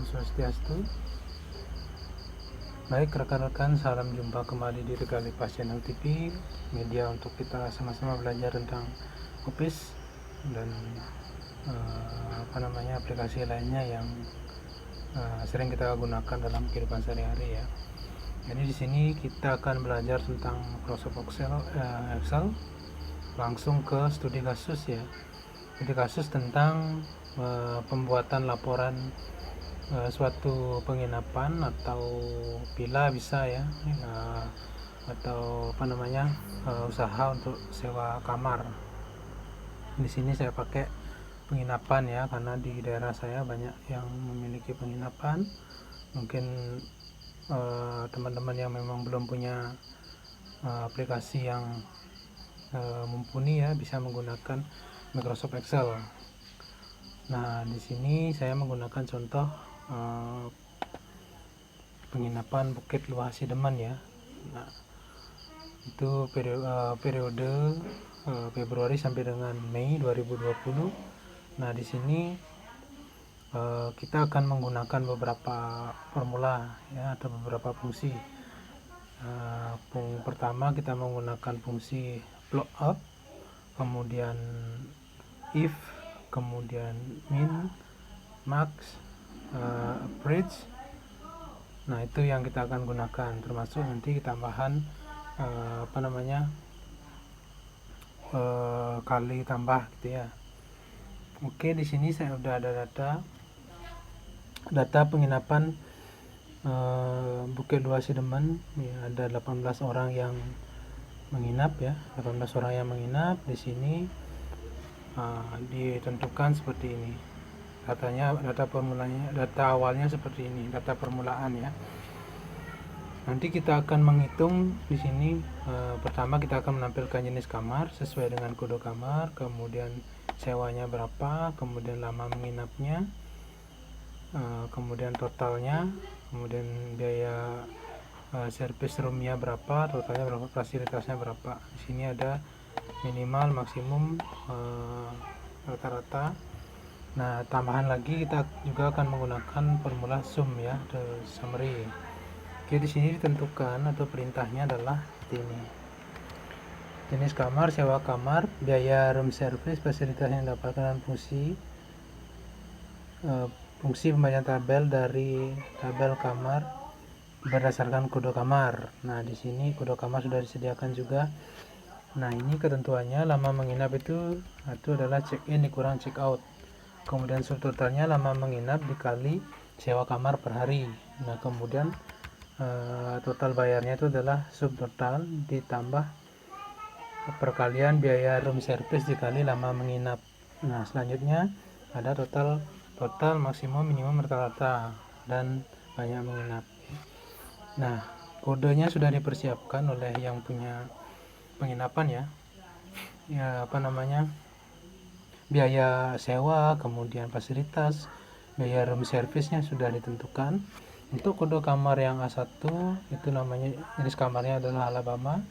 Om Swastiastu. Baik rekan-rekan, salam jumpa kembali di Regalipas Channel TV, media untuk kita sama-sama belajar tentang Office dan aplikasi lainnya yang sering kita gunakan dalam kehidupan sehari-hari ya. Jadi di sini kita akan belajar tentang Microsoft Excel, langsung ke studi kasus ya. Studi kasus tentang pembuatan laporan suatu penginapan atau villa bisa ya, atau usaha untuk sewa kamar. Di sini saya pakai penginapan ya, karena di daerah saya banyak yang memiliki penginapan. Mungkin teman-teman yang memang belum punya aplikasi yang mumpuni ya, bisa menggunakan Microsoft Excel. Nah, di sini saya menggunakan contoh penginapan Bukit Luah Sidemen ya. Nah, itu periode Februari sampai dengan Mei 2020. Nah, di sini kita akan menggunakan beberapa formula ya, atau beberapa fungsi. Pertama kita menggunakan fungsi plot up, kemudian if, kemudian min, max, average. Nah, itu yang kita akan gunakan, termasuk nanti tambahan kali tambah gitu ya. Oke, di sini saya udah ada data penginapan Bukit Luah Sidemen ya, ada 18 orang yang menginap ya, 18 orang yang menginap. Di sini ditentukan seperti ini. Data awalnya seperti ini, data permulaan ya. Nanti kita akan menghitung di sini. Pertama kita akan menampilkan jenis kamar sesuai dengan kode kamar, kemudian sewanya berapa, kemudian lama menginapnya, kemudian totalnya, kemudian biaya service roomnya berapa, totalnya berapa, fasilitasnya berapa. Di sini ada minimal, maksimum, rata-rata. Nah, tambahan lagi kita juga akan menggunakan formula sum ya, the summary. Oke, di sini ditentukan atau perintahnya adalah seperti ini. Jenis kamar, sewa kamar, biaya room service, fasilitas yang didapatkan, dan fungsi pembacaan tabel dari tabel kamar berdasarkan kode kamar. Nah, di sini kode kamar sudah disediakan juga. Nah, ini ketentuannya lama menginap itu adalah check in dikurang check out. Kemudian subtotalnya lama menginap dikali sewa kamar per hari. Nah, kemudian total bayarnya itu adalah subtotal ditambah perkalian biaya room service dikali lama menginap. Nah, selanjutnya ada total maksimum, minimum, rata-rata, dan banyak menginap. Nah, kodenya sudah dipersiapkan oleh yang punya penginapan ya, biaya sewa, kemudian fasilitas, biaya room service-nya sudah ditentukan. Untuk kode kamar yang A1 itu namanya, jenis kamarnya adalah Alabama.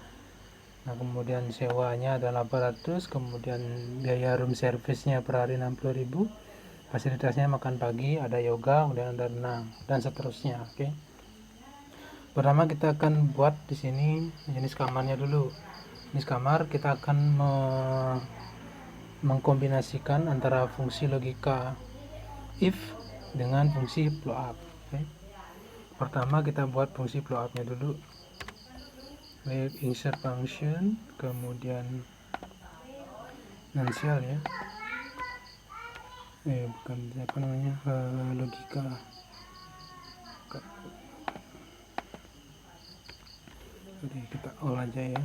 Nah, kemudian sewanya adalah 800, kemudian biaya room service-nya per hari 60.000, fasilitasnya makan pagi, ada yoga, kemudian ada renang, dan seterusnya. Oke. Pertama kita akan buat di sini jenis kamarnya dulu. Jenis kamar kita akan mengkombinasikan antara fungsi logika if dengan fungsi flow up. Okay. Pertama kita buat fungsi flow up nya dulu. Insert function, kemudian financial ya, logika. Oke, kita all aja ya,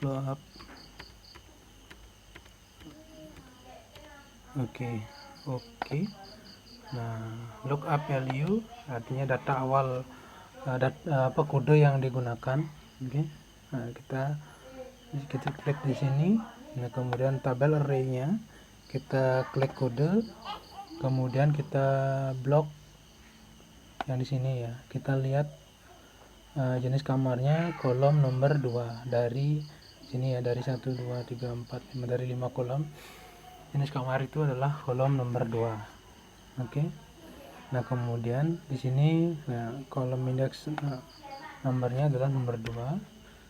flow up. Oke. Nah, lookup value artinya data awal, kode yang digunakan. Oke. Nah, kita klik di sini. Nah, kemudian tabel array-nya kita klik kode, kemudian kita blok yang di sini ya. Kita lihat jenis kamarnya kolom nomor 2 dari sini ya, dari 1 2 3 4 5, dari 5 kolom. Jenis kamar itu adalah kolom nomor 2. Oke. Nah, kemudian di sini kolom indeks nomornya adalah nomor 2.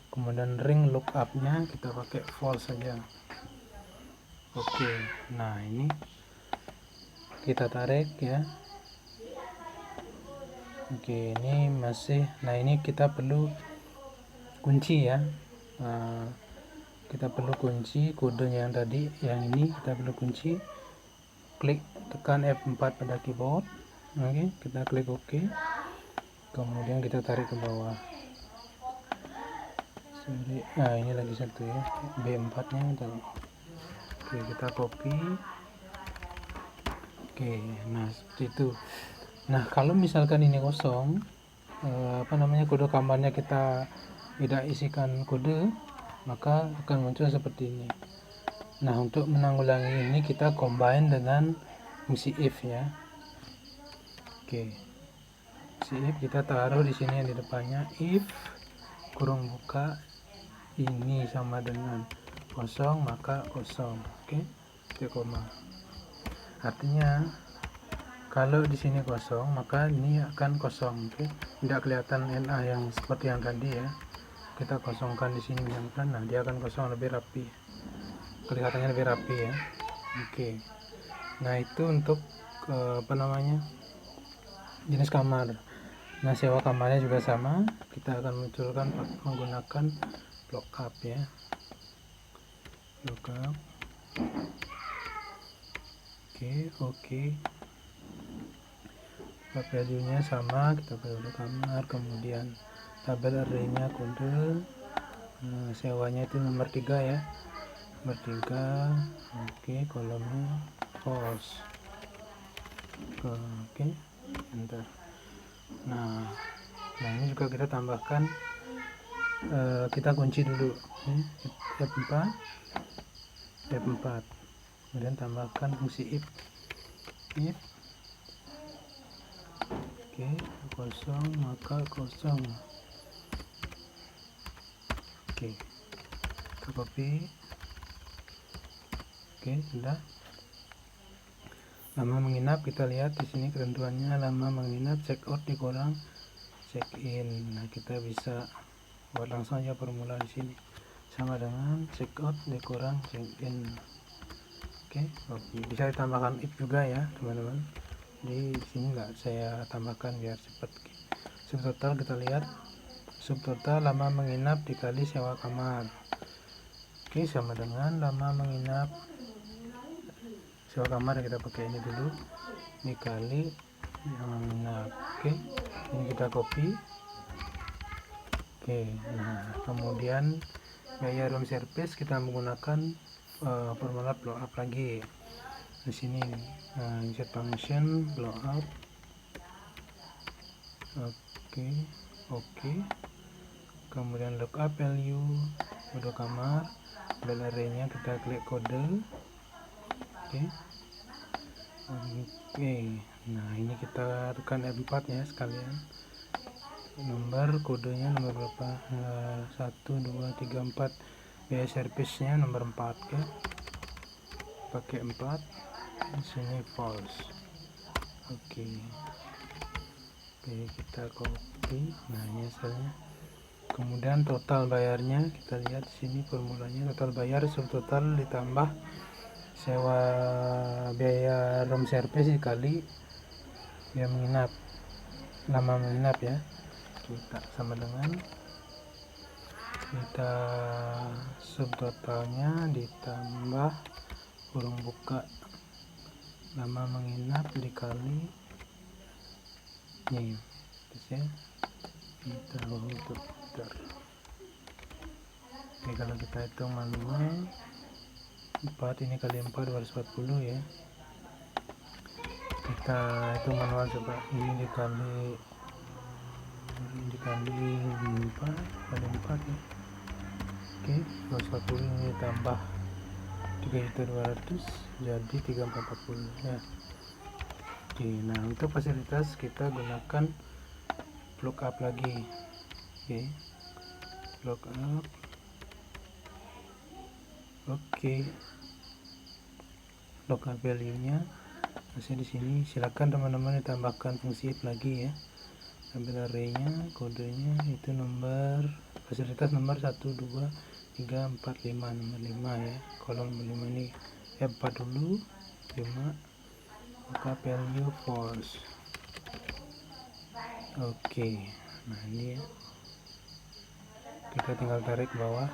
Kemudian ring lookup-nya kita pakai false saja. Oke. Nah, ini kita tarik ya. Oke, ini masih. Nah, ini kita perlu kunci ya. Kita perlu kunci kodenya yang tadi, yang ini kita perlu kunci. Klik tekan F4 pada keyboard. Oke, kita klik OK. Kemudian kita tarik ke bawah. Nah, ini lagi satu ya, B4 nya oke, kita copy. Oke, nah seperti itu. Nah, kalau misalkan ini kosong, kode kamarnya kita tidak isikan kode, maka akan muncul seperti ini. Nah, untuk menanggulangi ini kita combine dengan fungsi if ya. Oke, fungsi if kita taruh di sini yang di depannya, if kurung buka ini sama dengan kosong maka kosong. Oke, titik koma. Artinya kalau di sini kosong maka ini akan kosong. Oke, tidak kelihatan NA yang seperti yang tadi ya. Kita kosongkan di sini misalkan, nah dia akan kosong lebih rapi, kelihatannya lebih rapi ya. Oke, nah itu untuk jenis kamar. Nah, sewa kamarnya juga sama, kita akan munculkan menggunakan lookup ya. Lookup. Oke. Value nya sama, kita kode kamar, kemudian tabel array-nya kode. Sewanya itu nomor 3 ya, nomor 3. Oke, kolomnya false. Oke, enter. Nah ini juga kita tambahkan, kita kunci dulu F4, kemudian tambahkan fungsi if. Oke, kosong maka kosong. Oke, kita copy. Oke, sudah. Lama menginap, kita lihat di sini ketentuannya. Lama menginap check out dikurang check in. Nah, kita bisa buat langsung aja formula di sini sama dengan check out dikurang check in. Oke, bisa ditambahkan if juga ya teman-teman. Di sini nggak saya tambahkan biar cepat. Subtotal kita lihat, subtotal lama menginap dikali sewa kamar. Oke, sama dengan lama menginap sewa kamar, kita pakai ini dulu dikali yang menginap. Oke, ini kita copy. Oke, nah kemudian biaya room service kita menggunakan formula blow up lagi di sini. Insert function blow up. Oke. Kemudian lookup value kode kamar, tabel array-nya kita klik kode. Oke. Nah ini kita tekan F4 ya sekalian. Nomor kodenya nomor berapa? 1 2 3 4. Biaya service-nya nomor 4 ya. Pakai 4. Di sini false. Oke, kita copy. Nah, ini hasilnya. Kemudian total bayarnya kita lihat di sini formulanya, total bayar subtotal ditambah sewa biaya room service dikali biaya menginap, lama menginap ya. Kita sama dengan kita subtotalnya ditambah kurung buka lama menginap dikali ini ya, kita untuk bentar. Oke, kalau kita hitung manual 4 ini kali 4 240 ya. Kita hitung manual coba, ini dikali 4 kali 4 ya. Oke, 240 ini tambah 3.200 jadi 3.440 ya. Oke, nah untuk fasilitas kita gunakan lookup lagi. Oke, lookup. Oke, lookup value nya Masih di sini, silakan teman-teman ditambahkan fungsi if lagi ya. Ambil arraynya, kodenya itu nomor fasilitas nomor 1 2 3 4 5, nomor 5 ya. Kolom nomor 5 ini F4 dulu, 5, maka value false. Oke, nah ini ya, kita tinggal tarik ke bawah.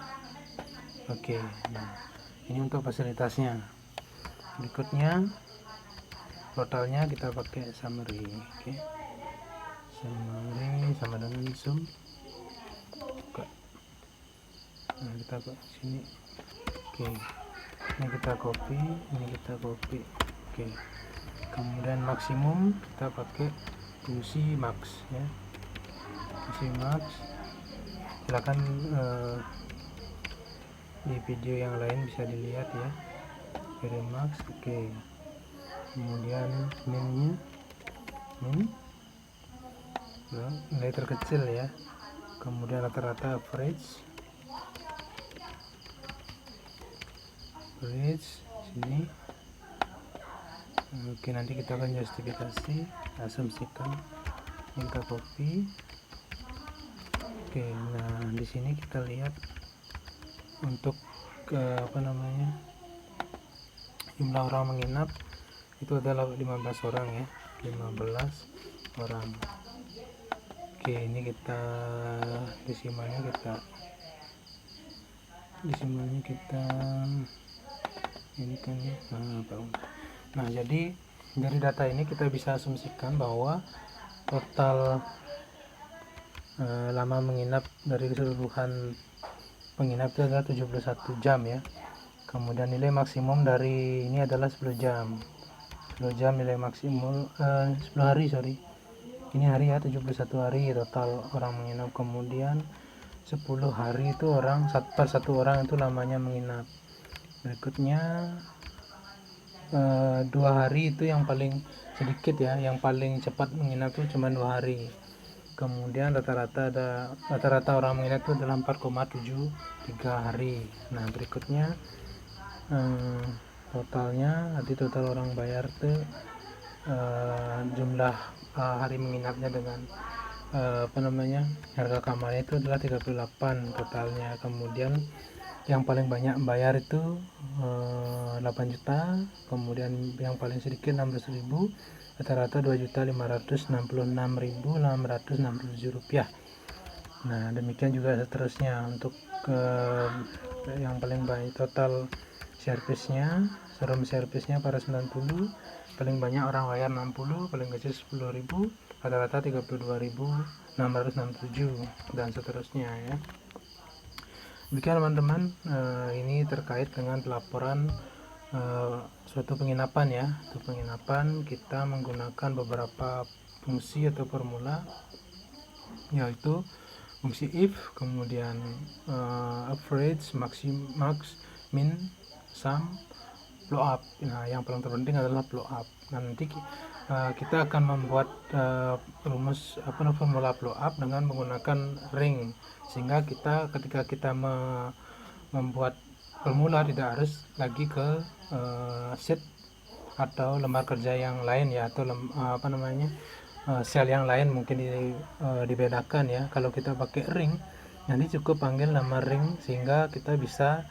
Oke, nah ini untuk fasilitasnya. Berikutnya totalnya kita pakai summary. Oke, summary sama dengan zoom. Nah kita ke sini. Oke, ini kita copy, ini kita copy. Oke, kemudian maksimum kita pakai fungsi max ya, fungsi max. Silakan di video yang lain bisa dilihat ya, dari max. Oke, kemudian minnya, nilai terkecil ya, kemudian rata-rata average sini. Oke, nanti kita akan justifikasi, asumsikan, kita copy. Oke, nah di sini kita lihat untuk jumlah orang menginap itu adalah 15 orang ya, 15 orang. Oke, ini kita desimalnya ini kan ya. Nah, jadi dari data ini kita bisa asumsikan bahwa total lama menginap dari keseluruhan penginap itu adalah 71 jam ya. Kemudian nilai maksimum dari ini adalah 10 jam. 10 jam nilai maksimum 10 hari, sorry. Ini hari ya, 71 hari total orang menginap. Kemudian 10 hari itu per satu orang itu lamanya menginap. Berikutnya 2 hari itu yang paling sedikit ya, yang paling cepat menginap itu cuma 2 hari. Kemudian rata-rata orang menginap itu adalah 4,73 hari. Nah, berikutnya totalnya, nanti total orang bayar itu jumlah hari menginapnya dengan harga kamarnya itu adalah 38 totalnya. Kemudian yang paling banyak bayar itu 8 juta, kemudian yang paling sedikit 16.000, rata-rata 2.566.667 rupiah. Nah, demikian juga seterusnya untuk yang paling banyak total servisnya, room servisnya para 90, paling banyak orang bayar 60, paling kecil 10.000, rata-rata 32.667 dan seterusnya ya. Demikian teman-teman, ini terkait dengan pelaporan suatu penginapan ya. Untuk penginapan kita menggunakan beberapa fungsi atau formula, yaitu fungsi if, kemudian average, max, min, sum, blow up. Nah, yang paling terpenting adalah blow up. Nah, nanti kita akan membuat rumus formula blow up dengan menggunakan ring, sehingga ketika kita membuat formula tidak harus lagi ke sheet atau lembar kerja yang lain ya, atau sel yang lain mungkin dibedakan ya. Kalau kita pakai ring, nanti cukup panggil nama ring sehingga kita bisa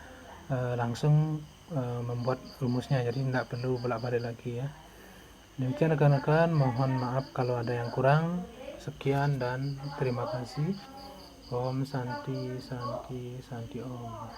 langsung membuat rumusnya, jadi tidak perlu bolak-balik lagi ya. Demikian rekan-rekan, mohon maaf kalau ada yang kurang. Sekian dan terima kasih. Om Santi Santi Santi Om.